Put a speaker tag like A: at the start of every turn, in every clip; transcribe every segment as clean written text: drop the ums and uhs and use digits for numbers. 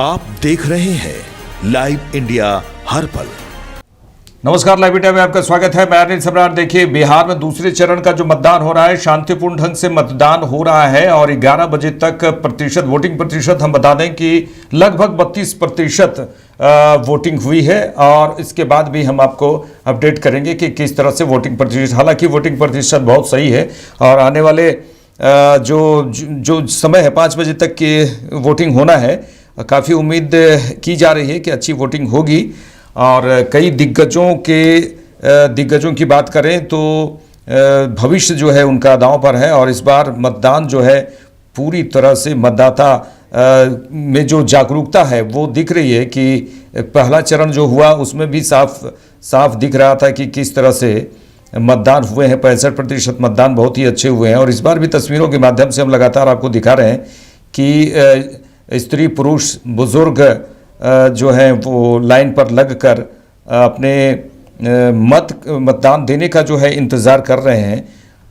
A: आप देख रहे हैं लाइव इंडिया हर पल।
B: नमस्कार, लाइव इंडिया में आपका स्वागत है। मैं अनिल सम्राट। देखिए, बिहार में दूसरे चरण का जो मतदान हो रहा है, शांतिपूर्ण ढंग से मतदान हो रहा है और 11 बजे तक वोटिंग प्रतिशत हम बता दें कि लगभग 32% वोटिंग हुई है और इसके बाद भी हम आपको अपडेट करेंगे कि किस तरह से वोटिंग प्रतिशत। हालांकि वोटिंग प्रतिशत बहुत सही है और आने वाले जो समय है 5 बजे तक की वोटिंग होना है, काफ़ी उम्मीद की जा रही है कि अच्छी वोटिंग होगी। और कई दिग्गजों की बात करें तो भविष्य जो है उनका दांव पर है और इस बार मतदान जो है पूरी तरह से मतदाता में जो जागरूकता है वो दिख रही है कि पहला चरण जो हुआ उसमें भी साफ दिख रहा था कि किस तरह से मतदान हुए हैं। 65% मतदान बहुत ही अच्छे हुए हैं और इस बार भी तस्वीरों के माध्यम से हम लगातार आपको दिखा रहे हैं कि स्त्री पुरुष बुजुर्ग जो हैं वो लाइन पर लगकर अपने मतदान देने का जो है इंतज़ार कर रहे हैं।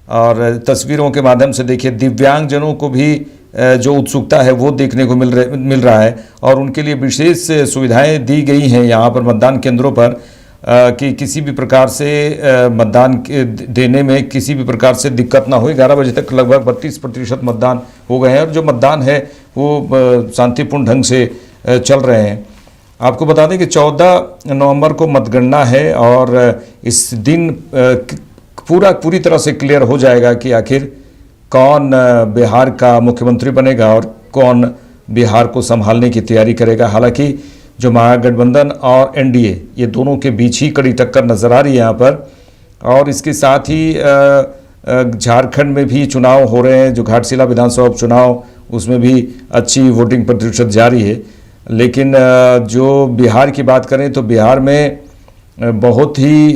B: और तस्वीरों के माध्यम से देखिए, दिव्यांगजनों को भी जो उत्सुकता है वो देखने को मिल रहा है और उनके लिए विशेष सुविधाएं दी गई हैं यहाँ पर मतदान केंद्रों पर कि किसी भी प्रकार से मतदान देने में किसी भी प्रकार से दिक्कत ना हो। 11 बजे तक लगभग 32% मतदान हो गए हैं और जो मतदान है वो शांतिपूर्ण ढंग से चल रहे हैं। आपको बता दें कि 14 नवंबर को मतगणना है और इस दिन पूरी तरह से क्लियर हो जाएगा कि आखिर कौन बिहार का मुख्यमंत्री बनेगा और कौन बिहार को संभालने की तैयारी करेगा। हालांकि जो महागठबंधन और एनडीए, ये दोनों के बीच ही कड़ी टक्कर नज़र आ रही है यहाँ पर। और इसके साथ ही झारखंड में भी चुनाव हो रहे हैं, जो घाटशिला विधानसभा उपचुनाव, उसमें भी अच्छी वोटिंग प्रतिशत जारी है। लेकिन जो बिहार की बात करें तो बिहार में बहुत ही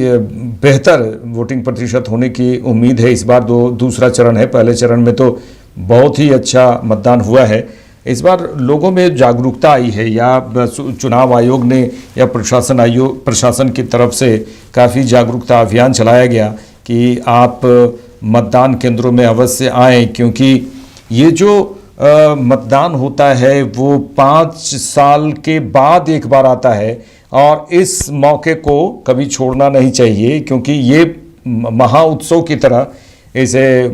B: बेहतर वोटिंग प्रतिशत होने की उम्मीद है। इस बार दूसरा चरण है, पहले चरण में तो बहुत ही अच्छा मतदान हुआ है। इस बार लोगों में जागरूकता आई है या चुनाव आयोग ने या प्रशासन की तरफ से काफ़ी जागरूकता अभियान चलाया गया कि आप मतदान केंद्रों में अवश्य आएँ, क्योंकि ये जो मतदान होता है वो 5 साल के बाद एक बार आता है और इस मौके को कभी छोड़ना नहीं चाहिए, क्योंकि ये महा उत्सव की तरह इसे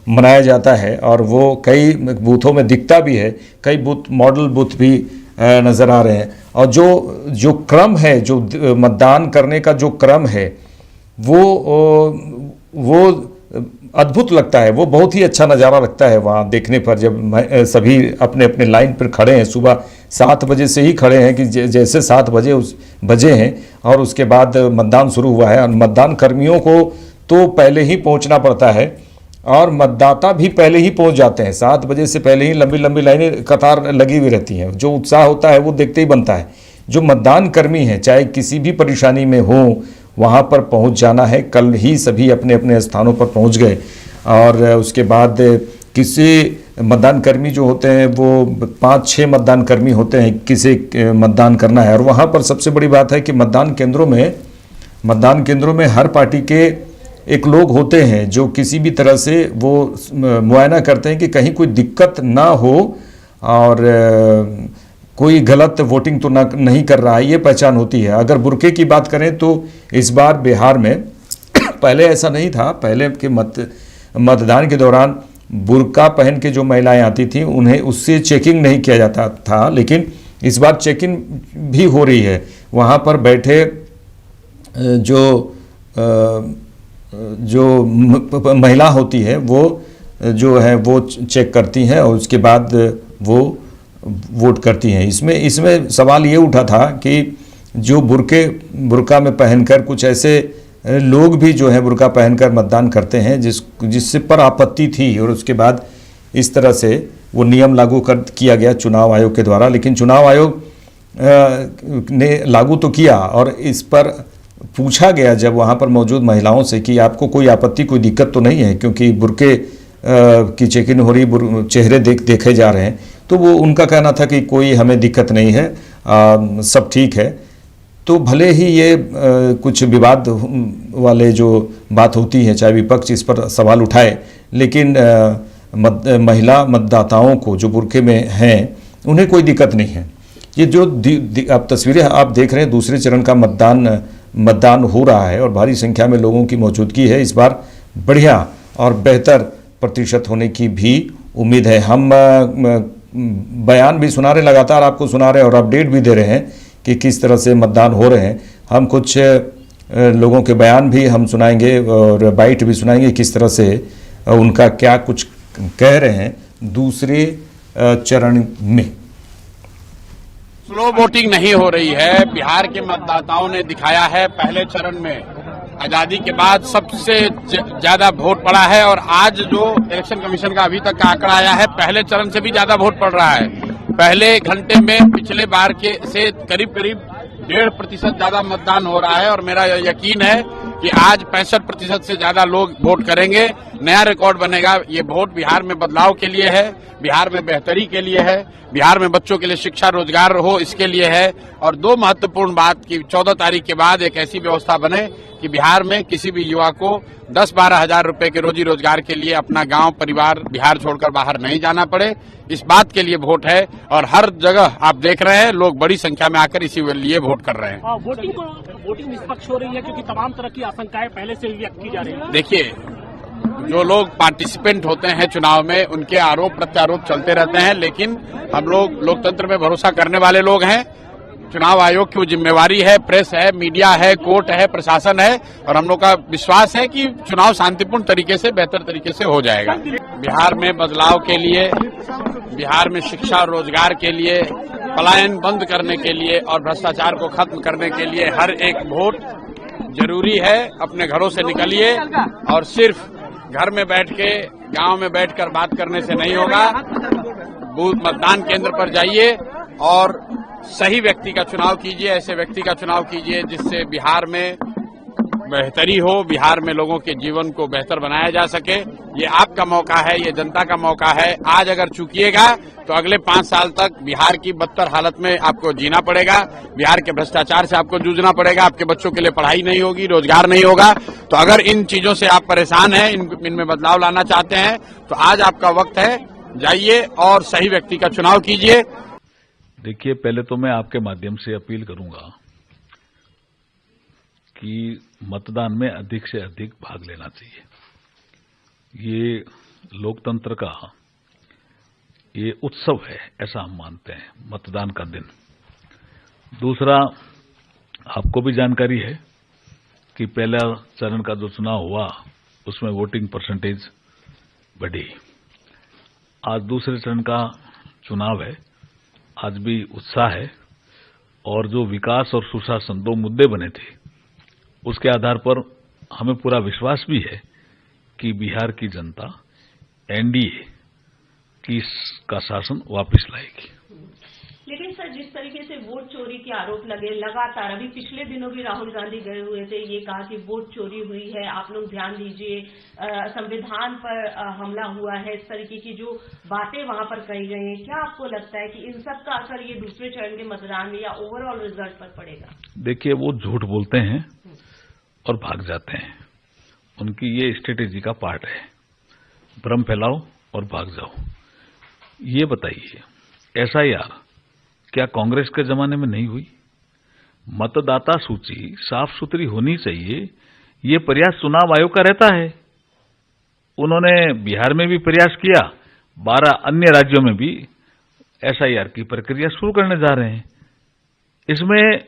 B: मनाया जाता है और वो कई बूथों में दिखता भी है। कई मॉडल बूथ भी नज़र आ रहे हैं और जो क्रम है, जो मतदान करने का जो क्रम है वो अद्भुत लगता है। वो बहुत ही अच्छा नज़ारा लगता है वहाँ देखने पर, जब सभी अपने अपने लाइन पर खड़े हैं। सुबह 7 बजे से ही खड़े हैं कि जैसे 7 बजे हैं और उसके बाद मतदान शुरू हुआ है। और मतदान कर्मियों को तो पहले ही पहुंचना पड़ता है और मतदाता भी पहले ही पहुंच जाते हैं। 7 बजे से पहले ही लंबी लाइनें कतार लगी हुई रहती हैं। जो उत्साह होता है वो देखते ही बनता है। जो मतदान कर्मी हैं, चाहे किसी भी परेशानी में हो, वहाँ पर पहुँच जाना है। कल ही सभी अपने अपने स्थानों पर पहुँच गए और उसके बाद किसी मतदान कर्मी जो होते हैं वो 5-6 मतदान कर्मी होते हैं, किसे मतदान करना है। और वहाँ पर सबसे बड़ी बात है कि मतदान केंद्रों में हर पार्टी के एक लोग होते हैं जो किसी भी तरह से वो मुआयना करते हैं कि कहीं कोई दिक्कत ना हो और कोई गलत वोटिंग तो नहीं कर रहा है, ये पहचान होती है। अगर बुर्के की बात करें तो इस बार बिहार में पहले ऐसा नहीं था। पहले के मतदान के दौरान बुर्का पहन के जो महिलाएं आती थीं उन्हें उससे चेकिंग नहीं किया जाता था, लेकिन इस बार चेकिंग भी हो रही है। वहाँ पर बैठे जो महिला होती है वो जो है वो चेक करती हैं और उसके बाद वो वोट करती हैं। इसमें सवाल ये उठा था कि जो बुर्का में पहनकर कुछ ऐसे लोग भी जो है बुर्का पहनकर मतदान करते हैं जिससे पर आपत्ति थी और उसके बाद इस तरह से वो नियम लागू किया गया चुनाव आयोग के द्वारा। लेकिन चुनाव आयोग ने लागू तो किया और इस पर पूछा गया जब वहाँ पर मौजूद महिलाओं से कि आपको कोई आपत्ति, कोई दिक्कत तो नहीं है, क्योंकि बुर्के की चेकिंग हो रही, चेहरे देखे जा रहे हैं। तो वो उनका कहना था कि कोई हमें दिक्कत नहीं है, सब ठीक है। तो भले ही ये कुछ विवाद वाले जो बात होती है, चाहे विपक्ष इस पर सवाल उठाए, लेकिन महिला मतदाताओं को जो बुर्के में हैं उन्हें कोई दिक्कत नहीं है। ये जो अब तस्वीरें आप देख रहे हैं, दूसरे चरण का मतदान हो रहा है और भारी संख्या में लोगों की मौजूदगी है। इस बार बढ़िया और बेहतर प्रतिशत होने की भी उम्मीद है। हम बयान भी सुना रहे, लगातार आपको सुना रहे और अपडेट भी दे रहे हैं कि किस तरह से मतदान हो रहे हैं। हम कुछ लोगों के बयान भी हम सुनाएंगे और बाइट भी सुनाएंगे किस तरह से उनका क्या कुछ कह रहे हैं दूसरे चरण में।
C: स्लो वोटिंग नहीं हो रही है। बिहार के मतदाताओं ने दिखाया है पहले चरण में आजादी के बाद सबसे ज्यादा वोट पड़ा है और आज जो इलेक्शन कमीशन का अभी तक का आंकड़ा आया है पहले चरण से भी ज्यादा वोट पड़ रहा है। पहले घंटे में पिछले बार के से करीब 1.5% ज्यादा मतदान हो रहा है और मेरा यकीन है कि आज 65% से ज्यादा लोग वोट करेंगे। नया रिकॉर्ड बनेगा। ये वोट बिहार में बदलाव के लिए है, बिहार में बेहतरी के लिए है, बिहार में बच्चों के लिए शिक्षा रोजगार हो इसके लिए है। और दो महत्वपूर्ण बात कि 14 तारीख के बाद एक ऐसी व्यवस्था बने कि बिहार में किसी भी युवा को 10-12 हजार रुपए के रोजी रोजगार के लिए अपना गांव परिवार बिहार छोड़कर बाहर नहीं जाना पड़े। इस बात के लिए वोट है और हर जगह आप देख रहे हैं लोग बड़ी संख्या में आकर इसी लिए वोट कर रहे हैं।
D: वोटिंग निष्पक्ष हो रही है क्योंकि तमाम तरह की आशंकाएं पहले से व्यक्त की जा रही है।
C: देखिए, जो लोग पार्टिसिपेंट होते हैं चुनाव में उनके आरोप प्रत्यारोप चलते रहते हैं, लेकिन हम लोग लोकतंत्र में भरोसा करने वाले लोग हैं। चुनाव आयोग की जिम्मेवारी है, प्रेस है, मीडिया है, कोर्ट है, प्रशासन है और हम लोग का विश्वास है कि चुनाव शांतिपूर्ण तरीके से बेहतर तरीके से हो जाएगा। बिहार में बदलाव के लिए, बिहार में शिक्षा रोजगार के लिए, पलायन बंद करने के लिए और भ्रष्टाचार को खत्म करने के लिए हर एक वोट जरूरी है। अपने घरों से निकलिए और सिर्फ घर में बैठ के गांव में बैठकर बात करने से नहीं होगा। बूथ मतदान केंद्र पर जाइए और सही व्यक्ति का चुनाव कीजिए, ऐसे व्यक्ति का चुनाव कीजिए जिससे बिहार में बेहतरी हो, बिहार में लोगों के जीवन को बेहतर बनाया जा सके। ये आपका मौका है, ये जनता का मौका है। आज अगर चूकिएगा तो अगले 5 साल तक बिहार की बदतर हालत में आपको जीना पड़ेगा। बिहार के भ्रष्टाचार से आपको जूझना पड़ेगा। आपके बच्चों के लिए पढ़ाई नहीं होगी, रोजगार नहीं होगा। तो अगर इन चीजों से आप परेशान हैं, इनमें बदलाव लाना चाहते हैं तो आज आपका वक्त है, जाइए और सही व्यक्ति का चुनाव कीजिए।
E: देखिए, पहले तो मैं आपके माध्यम से अपील करूंगा कि मतदान में अधिक से अधिक भाग लेना चाहिए। ये लोकतंत्र का ये उत्सव है, ऐसा हम मानते हैं, मतदान का दिन। दूसरा, आपको भी जानकारी है कि पहला चरण का जो चुनाव हुआ उसमें वोटिंग परसेंटेज बढ़ी। आज दूसरे चरण का चुनाव है, आज भी उत्साह है और जो विकास और सुशासन 2 मुद्दे बने थे उसके आधार पर हमें पूरा विश्वास भी है कि बिहार की जनता एनडीए का शासन वापस लाएगी।
F: लेकिन सर, जिस तरीके से वोट चोरी के आरोप लगे लगातार, अभी पिछले दिनों भी राहुल गांधी गए हुए थे, ये कहा कि वोट चोरी हुई है, आप लोग ध्यान दीजिए, संविधान पर हमला हुआ है, इस तरीके की जो बातें वहां पर कही गई हैं। क्या आपको लगता है कि इन सब का असर ये दूसरे चरण के मतदान में या ओवरऑल रिजल्ट पर पड़ेगा?
E: देखिए, वो झूठ बोलते हैं और भाग जाते हैं। उनकी ये स्ट्रेटेजी का पार्ट है, भ्रम फैलाओ और भाग जाओ। ये बताइए, एसआईआर क्या कांग्रेस के जमाने में नहीं हुई? मतदाता सूची साफ सुथरी होनी चाहिए, ये प्रयास चुनाव आयोग का रहता है। उन्होंने बिहार में भी प्रयास किया, 12 अन्य राज्यों में भी एसआईआर की प्रक्रिया शुरू करने जा रहे हैं। इसमें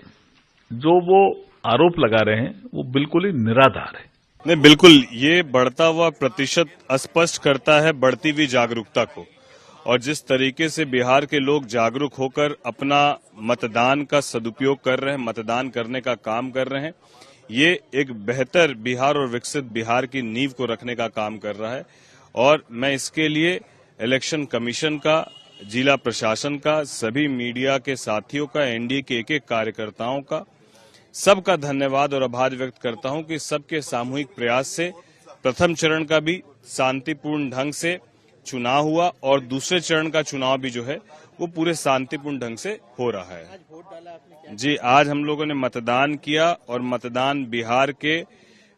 E: जो वो आरोप लगा रहे हैं वो बिल्कुल ही निराधार है।
G: नहीं, बिल्कुल ये बढ़ता हुआ प्रतिशत स्पष्ट करता है बढ़ती हुई जागरूकता को, और जिस तरीके से बिहार के लोग जागरूक होकर अपना मतदान का सदुपयोग कर रहे हैं, मतदान करने का काम कर रहे हैं, ये एक बेहतर बिहार और विकसित बिहार की नींव को रखने का काम कर रहा है। और मैं इसके लिए इलेक्शन कमीशन का, जिला प्रशासन का, सभी मीडिया के साथियों का, एनडीए के एक कार्यकर्ताओं का, सबका धन्यवाद और आभार व्यक्त करता हूं कि सबके सामूहिक प्रयास से प्रथम चरण का भी शांतिपूर्ण ढंग से चुनाव हुआ और दूसरे चरण का चुनाव भी जो है वो पूरे शांतिपूर्ण ढंग से हो रहा है। जी, आज हम लोगों ने मतदान किया और मतदान बिहार के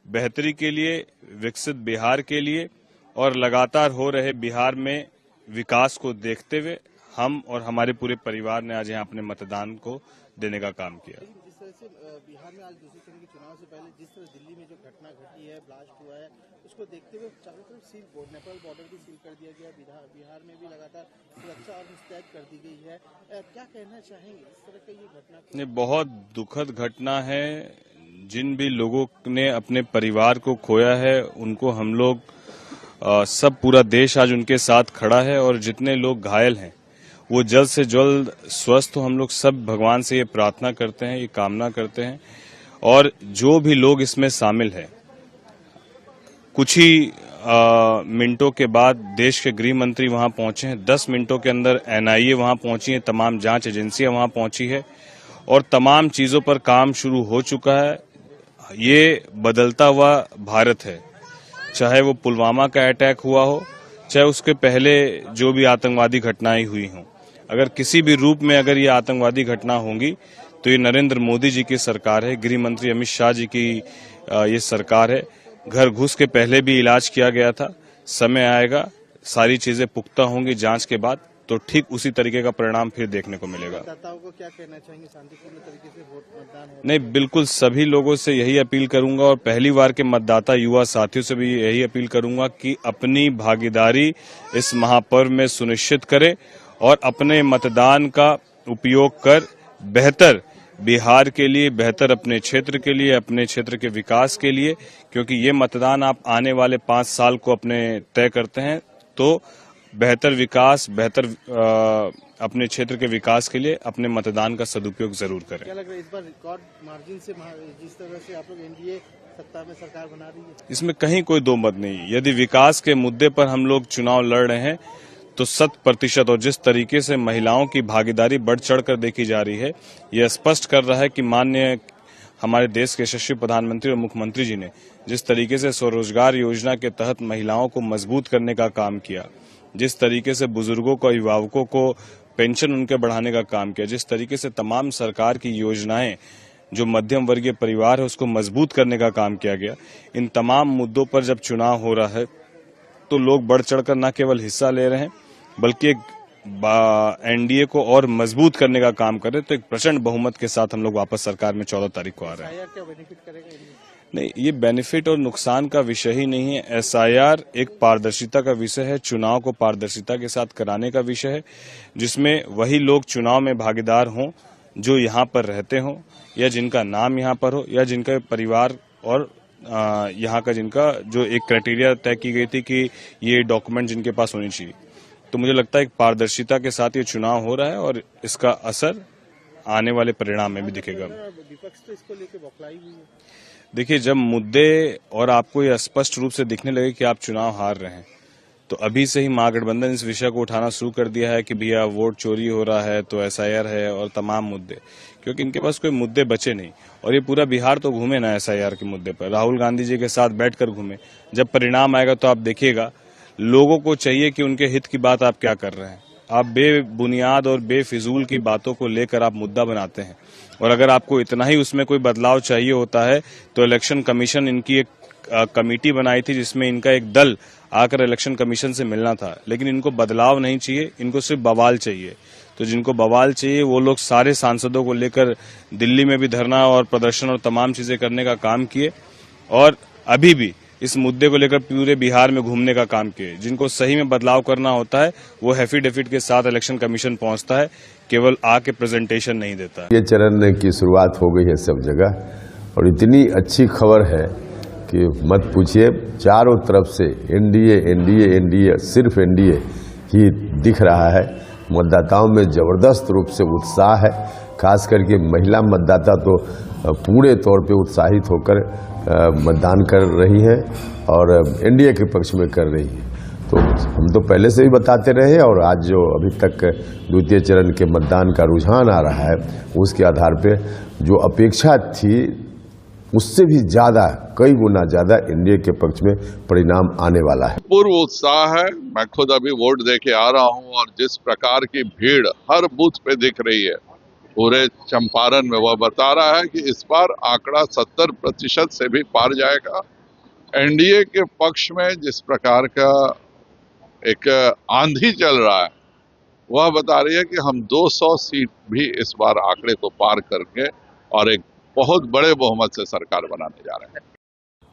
G: बेहतरी के लिए, विकसित बिहार के लिए और लगातार हो रहे बिहार में विकास को देखते हुए हम और हमारे पूरे परिवार ने आज यहाँ अपने मतदान को देने का काम किया।
H: जिस तरह से बिहार में आज दूसरे चरण के चुनाव से पहले जिस तरह दिल्ली में जो घटना घटी है, ब्लास्ट हुआ है, उसको देखते हुए चारों तरफ सील नेपाल बॉर्डर भी सील कर दिया गया, बिहार में भी लगातार सुरक्षा और मुस्तैद कर दी गई है। क्या कहना चाहेंगे इस तरह की ये घटना?
G: ये बहुत दुखद घटना है। जिन भी लोगों ने अपने परिवार को खोया है उनको हम लोग सब पूरा देश आज उनके साथ खड़ा है, और जितने लोग घायल हैं वो जल्द से जल्द स्वस्थ हो। हम लोग सब भगवान से ये प्रार्थना करते हैं, ये कामना करते हैं। और जो भी लोग इसमें शामिल हैं, कुछ ही मिनटों के बाद देश के गृह मंत्री वहां पहुंचे हैं। 10 मिनटों के अंदर NIA वहां पहुंची है, तमाम जांच एजेंसियां वहां पहुंची है और तमाम चीजों पर काम शुरू हो चुका है। ये बदलता हुआ भारत है, चाहे वो पुलवामा का अटैक हुआ हो, चाहे उसके पहले जो भी आतंकवादी घटनाएं हुई हों। अगर किसी भी रूप में अगर ये आतंकवादी घटना होंगी तो ये नरेंद्र मोदी जी की सरकार है, गृह मंत्री अमित शाह जी की ये सरकार है। घर घुस के पहले भी इलाज किया गया था। समय आएगा, सारी चीजें पुख्ता होंगी जांच के बाद, तो ठीक उसी तरीके का परिणाम फिर देखने को मिलेगा।
H: मतदाताओं को क्या कहना चाहेंगे? शांतिपूर्ण तरीके से वोट मतदान हो?
G: नहीं, बिल्कुल सभी लोगों से यही अपील करूंगा और पहली बार के मतदाता युवा साथियों से भी यही अपील करूंगा कि अपनी भागीदारी इस महापर्व में सुनिश्चित करें और अपने मतदान का उपयोग कर बेहतर बिहार के लिए, बेहतर अपने क्षेत्र के लिए, अपने क्षेत्र के विकास के लिए, क्योंकि ये मतदान आप आने वाले 5 साल को अपने तय करते हैं, तो बेहतर विकास, बेहतर अपने क्षेत्र के विकास के लिए अपने मतदान का सदुपयोग जरूर करें।
H: क्या लग रहा है इस बार रिकॉर्ड मार्जिन से जिस तरह से आप लोग NDA सत्ता में सरकार बना रही है?
G: इसमें कहीं कोई दो मत नहीं। यदि विकास के मुद्दे पर हम लोग चुनाव लड़ रहे हैं तो 100% और जिस तरीके से महिलाओं की भागीदारी बढ़ चढ़कर देखी जा रही है, यह स्पष्ट कर रहा है कि माननीय हमारे देश के यशस्वी प्रधानमंत्री और मुख्यमंत्री जी ने जिस तरीके से स्वरोजगार योजना के तहत महिलाओं को मजबूत करने का काम किया, जिस तरीके से बुजुर्गों को, अभिभावकों को पेंशन उनके बढ़ाने का काम किया, जिस तरीके से तमाम सरकार की योजनाएं जो मध्यम वर्गीय परिवार है उसको मजबूत करने का काम किया गया, इन तमाम मुद्दों पर जब चुनाव हो रहा है तो लोग बढ़ चढ़कर न केवल हिस्सा ले रहे हैं बल्कि एक NDA को और मजबूत करने का काम कर रहे हैं। तो एक प्रचंड बहुमत के साथ हम लोग वापस सरकार में 14 तारीख को आ रहे हैं।
H: क्या बेनिफिट करेगा?
G: नहीं, ये बेनिफिट और नुकसान का विषय ही नहीं है। SIR एक पारदर्शिता का विषय है, चुनाव को पारदर्शिता के साथ कराने का विषय है, जिसमें वही लोग चुनाव में भागीदार हों जो यहाँ पर रहते हों या जिनका नाम यहाँ पर हो या जिनका परिवार और यहाँ का जिनका जो एक क्राइटेरिया तय की गई थी कि ये डॉक्यूमेंट जिनके पास होनी चाहिए। तो मुझे लगता है एक पारदर्शिता के साथ ये चुनाव हो रहा है और इसका असर आने वाले परिणाम में भी दिखेगा।
H: विपक्ष तो इसको लेकर बौखलाई हुई है।
G: देखिए, जब मुद्दे और आपको ये स्पष्ट रूप से दिखने लगे कि आप चुनाव हार रहे हैं तो अभी से ही महागठबंधन इस विषय को उठाना शुरू कर दिया है कि भैया वोट चोरी हो रहा है तो SIR है और तमाम मुद्दे, क्योंकि इनके पास कोई मुद्दे बचे नहीं। और ये पूरा बिहार तो घूमे ना SIR के मुद्दे पर, राहुल गांधी जी के साथ बैठकर घूमे। जब परिणाम आएगा तो आप देखिएगा, लोगों को चाहिए कि उनके हित की बात आप क्या कर रहे हैं। आप बेबुनियाद और बेफिजूल की बातों को लेकर आप मुद्दा बनाते हैं, और अगर आपको इतना ही उसमें कोई बदलाव चाहिए होता है तो इलेक्शन कमीशन इनकी एक कमेटी बनाई थी जिसमें इनका एक दल आकर इलेक्शन कमीशन से मिलना था। लेकिन इनको बदलाव नहीं चाहिए, इनको सिर्फ बवाल चाहिए। तो जिनको बवाल चाहिए वो लोग सारे सांसदों को लेकर दिल्ली में भी धरना और प्रदर्शन और तमाम चीजें करने का काम किए, और अभी भी इस मुद्दे को लेकर पूरे बिहार में घूमने का काम किए। जिनको सही में बदलाव करना होता है वो एफिडेविट के साथ इलेक्शन कमीशन पहुंचता है, केवल आके प्रेजेंटेशन नहीं देता।
I: ये चरण की शुरुआत हो गई है सब जगह, और इतनी अच्छी खबर है कि मत पूछिए। चारों तरफ से NDA सिर्फ NDA ही दिख रहा है। मतदाताओं में जबरदस्त रूप से उत्साह है, खास करके महिला मतदाता तो पूरे तौर पे उत्साहित होकर मतदान कर रही हैं और NDA के पक्ष में कर रही हैं। तो हम तो पहले से ही बताते रहे, और आज जो अभी तक द्वितीय चरण के मतदान का रुझान आ रहा है उसके आधार पे जो अपेक्षा थी उससे भी ज़्यादा, कई गुना ज़्यादा NDA के पक्ष में परिणाम आने वाला है।
J: पूर्व उत्साह है। मैं खुद अभी वोट देके आ रहा हूं और जिस प्रकार की भीड़ हर बूथ पे दिख रही है पूरे चंपारण में, वह बता रहा है कि इस बार आंकड़ा 70% से भी पार जाएगा। NDA के पक्ष में जिस प्रकार का एक आंधी चल रहा है वह बता रही है कि हम 200 सीट भी इस बार आंकड़े को पार करके और एक बहुत बड़े बहुमत से सरकार बनाने जा रहे हैं।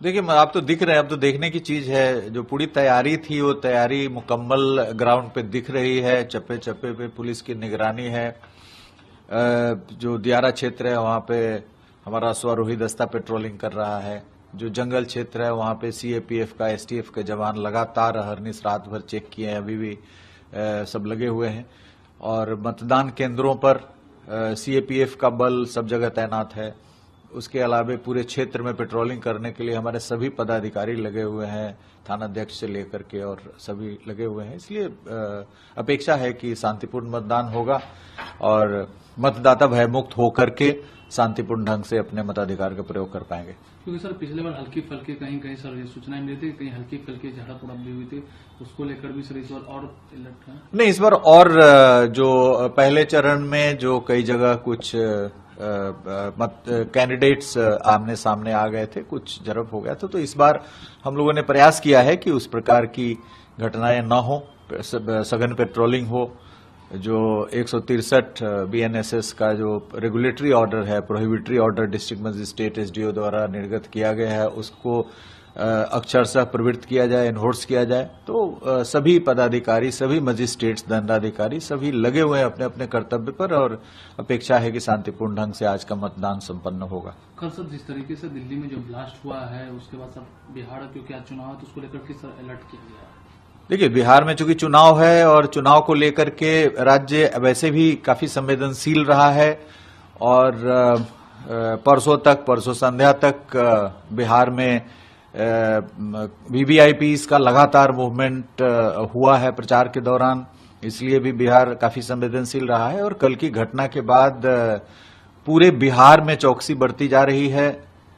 K: देखिए, आप तो दिख रहे हैं, अब तो देखने की चीज है। जो पूरी तैयारी थी वो तैयारी मुकम्मल ग्राउंड पे दिख रही है। चप्पे चप्पे पे पुलिस की निगरानी है। जो दियारा क्षेत्र है वहां पे हमारा स्वारोही दस्ता पेट्रोलिंग कर रहा है। जो जंगल क्षेत्र है वहां पे सीएपीएफ का, एसटीएफ के जवान लगातार हरनिश रात भर चेक किए हैं, अभी भी सब लगे हुए हैं। और मतदान केंद्रों पर सीएपीएफ का बल सब जगह तैनात है। उसके अलावा पूरे क्षेत्र में पेट्रोलिंग करने के लिए हमारे सभी पदाधिकारी लगे हुए हैं, थानाध्यक्ष से लेकर के, और सभी लगे हुए हैं। इसलिए अपेक्षा है कि शांतिपूर्ण मतदान होगा और मतदाता भयमुक्त होकर के शांतिपूर्ण ढंग से अपने मताधिकार का प्रयोग कर पाएंगे।
L: क्योंकि सर पिछले बार हल्की फल्की कहीं सर ये सूचनाएं मिली थी, कहीं हल्की फल्की झड़प उड़प भी हुई थी, उसको लेकर भी सर इस बार और अलर्ट है? नहीं, इस बार और जो पहले चरण में जो कई जगह कुछ कैंडिडेट्स आमने सामने आ गए थे, कुछ झड़प हो गया था, तो इस बार हम लोगों ने प्रयास किया है कि उस प्रकार की घटनाएं न हो, सघन पेट्रोलिंग हो। जो 163 बीएनएसएस का जो रेगुलेटरी ऑर्डर है, prohibitory order district magistrate SDO द्वारा निर्गत किया गया है, उसको अक्षरशः प्रवृत्त किया जाए, एनफोर्स किया जाए। तो सभी पदाधिकारी, सभी मजिस्ट्रेट्स, दंडाधिकारी सभी लगे हुए हैं अपने अपने कर्तव्य पर और अपेक्षा है कि शांतिपूर्ण ढंग से आज का मतदान संपन्न होगा। कल सर जिस तरीके से दिल्ली में जो ब्लास्ट हुआ है, उसके बाद सर बिहार क्योंकि आज चुनाव है तो उसको लेकर किस तरह अलर्ट किया गया है?
K: देखिए, बिहार में चूंकि चुनाव है और चुनाव को लेकर के राज्य वैसे भी काफी संवेदनशील रहा है और परसों संध्या तक बिहार में वीवीआईपीज का लगातार मूवमेंट हुआ है प्रचार के दौरान, इसलिए भी बिहार काफी संवेदनशील रहा है। और कल की घटना के बाद पूरे बिहार में चौकसी बढ़ती जा रही है।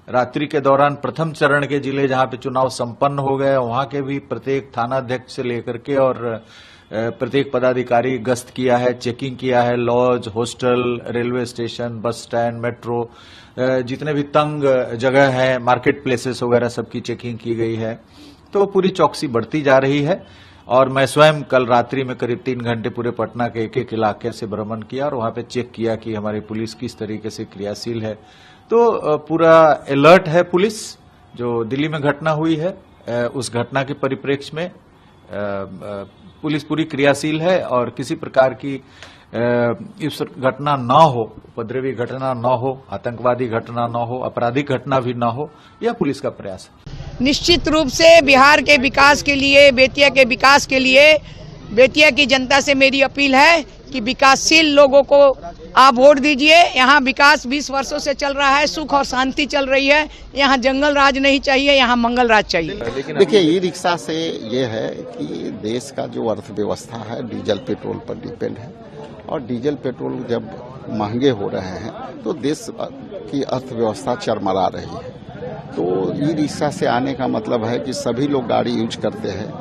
K: रात्रि के दौरान प्रथम चरण के जिले जहां पे चुनाव संपन्न हो गए, वहां के भी प्रत्येक थानाध्यक्ष से लेकर के और प्रत्येक पदाधिकारी गश्त किया है, चेकिंग किया है। Lodge, hostel, railway station, bus stand, metro, जितने भी तंग जगह है, मार्केट प्लेसेस वगैरह सबकी चेकिंग की गई है। तो पूरी चौकसी बढ़ती जा रही है। और मैं स्वयं कल रात्रि में करीब 3 घंटे पूरे पटना के एक एक इलाके से भ्रमण किया और वहां पे चेक किया कि हमारी पुलिस किस तरीके से क्रियाशील है। तो पूरा अलर्ट है पुलिस। जो दिल्ली में घटना हुई है, उस घटना के परिप्रेक्ष्य में पुलिस पूरी क्रियाशील है और किसी प्रकार की इस घटना न हो, उपद्रवी घटना न हो, आतंकवादी घटना न हो, आपराधिक घटना भी न हो, यह पुलिस का प्रयास है।
M: निश्चित रूप से बिहार के विकास के लिए, बेतिया के विकास के लिए बेतिया की जनता से मेरी अपील है कि विकासशील लोगों को आप वोट दीजिए। यहाँ विकास 20 वर्षों से चल रहा है, सुख और शांति चल रही है। यहाँ जंगल राज नहीं चाहिए, यहाँ मंगल राज चाहिए।
N: देखिए, ई रिक्शा से ये है कि देश का जो अर्थव्यवस्था है डीजल पेट्रोल पर डिपेंड है और डीजल पेट्रोल जब महंगे हो रहे हैं तो देश की अर्थव्यवस्था चरमरा रही है। तो ई रिक्शा से आने का मतलब है कि सभी लोग गाड़ी यूज करते हैं।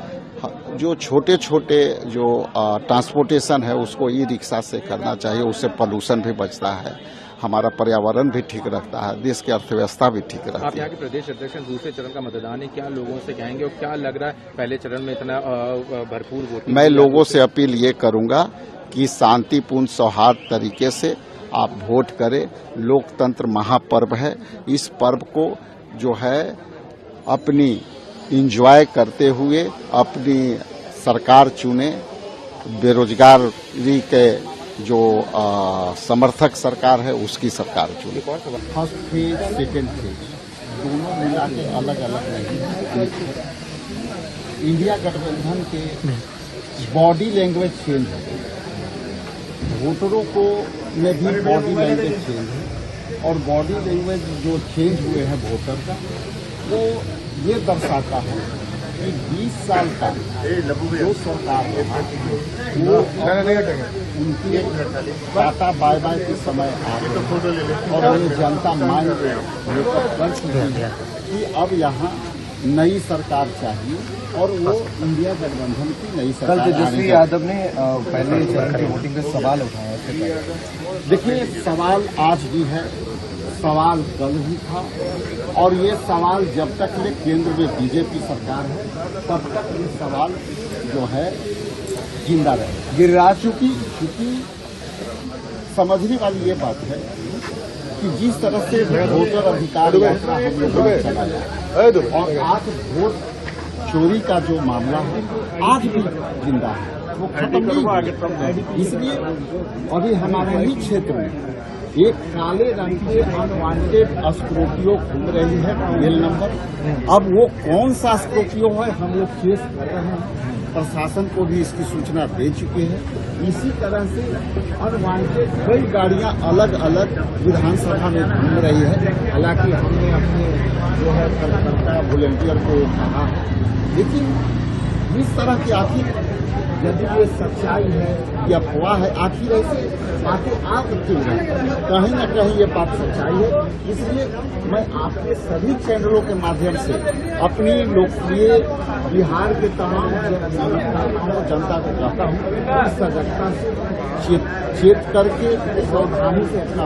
N: जो छोटे छोटे जो ट्रांसपोर्टेशन है उसको ई रिक्शा से करना चाहिए, उससे पोल्यूशन भी बचता है, हमारा पर्यावरण भी ठीक रहता है, देश की अर्थव्यवस्था भी ठीक रहती है।
O: आप यहाँ के प्रदेश अध्यक्ष हैं, दूसरे चरण का मतदान है, क्या लोगों से कहेंगे और क्या लग रहा है पहले चरण में इतना भरपूर वोटिंग?
N: मैं लोगों से अपील ये करूंगा कि शांतिपूर्ण सौहार्द तरीके से आप वोट करें। लोकतंत्र महापर्व है, इस पर्व को जो है अपनी इंजॉय करते हुए अपनी सरकार चुने। बेरोजगारी के जो समर्थक सरकार है उसकी सरकार चुने।
H: फर्स्ट फेज, सेकेंड फेज दोनों मिला के अलग अलग नहीं है। इंडिया गठबंधन के बॉडी लैंग्वेज चेंज हो गई, वोटरों को में भी बॉडी लैंग्वेज चेंज है और बॉडी लैंग्वेज जो चेंज हुए हैं वोटर का, वो ये दर्शाता है कि 20 साल का जो सरकार रहा वो उनकी टाटा बाय बाय के समय आ गए और ये जनता मान लेकर कर चुकी है कि अब यहाँ नई सरकार चाहिए और वो इंडिया गठबंधन की नई सरकार।
P: कल तेजस्वी यादव ने पहले चरण की वोटिंग पे सवाल उठाया।
H: देखिए, सवाल आज भी है, सवाल कल भी था और ये सवाल जब तक में केंद्र में बीजेपी सरकार है तब तक ये सवाल जो है
N: जिंदा रहे गिरिराज। क्योंकि समझने वाली ये बात है कि जिस तरह से वोटर अधिकार यात्रा हम लोगों ने चलाया और आज वोट चोरी का जो मामला है आज भी जिंदा है, वो खत्म नहीं हुआ। इसलिए अभी हमारे ही क्षेत्र में एक काले रंग के अनवांटेड स्कॉर्पियो घूम रही है टेल नंबर। अब वो कौन सा स्कॉर्पियो है हम लोग केस कर रहे हैं, प्रशासन को भी इसकी सूचना दे चुके हैं। इसी तरह से अनवांटेड कई गाड़ियां अलग अलग विधानसभा में घूम रही है। हालांकि हमने अपने जो है कार्यकर्ता वॉलंटियर को कहा है, लेकिन इस तरह की आखिर यदि ये सच्चाई है या अफवाह है, आखिर ऐसे बातें आप क्यों रहे, कहीं न कहीं ये बात सच्चाई है। इसलिए मैं आपके सभी चैनलों के माध्यम से अपनी लोकप्रिय बिहार के तमाम जनता को कहता हूँ, सजगता से चेत करके सावधानी से अपना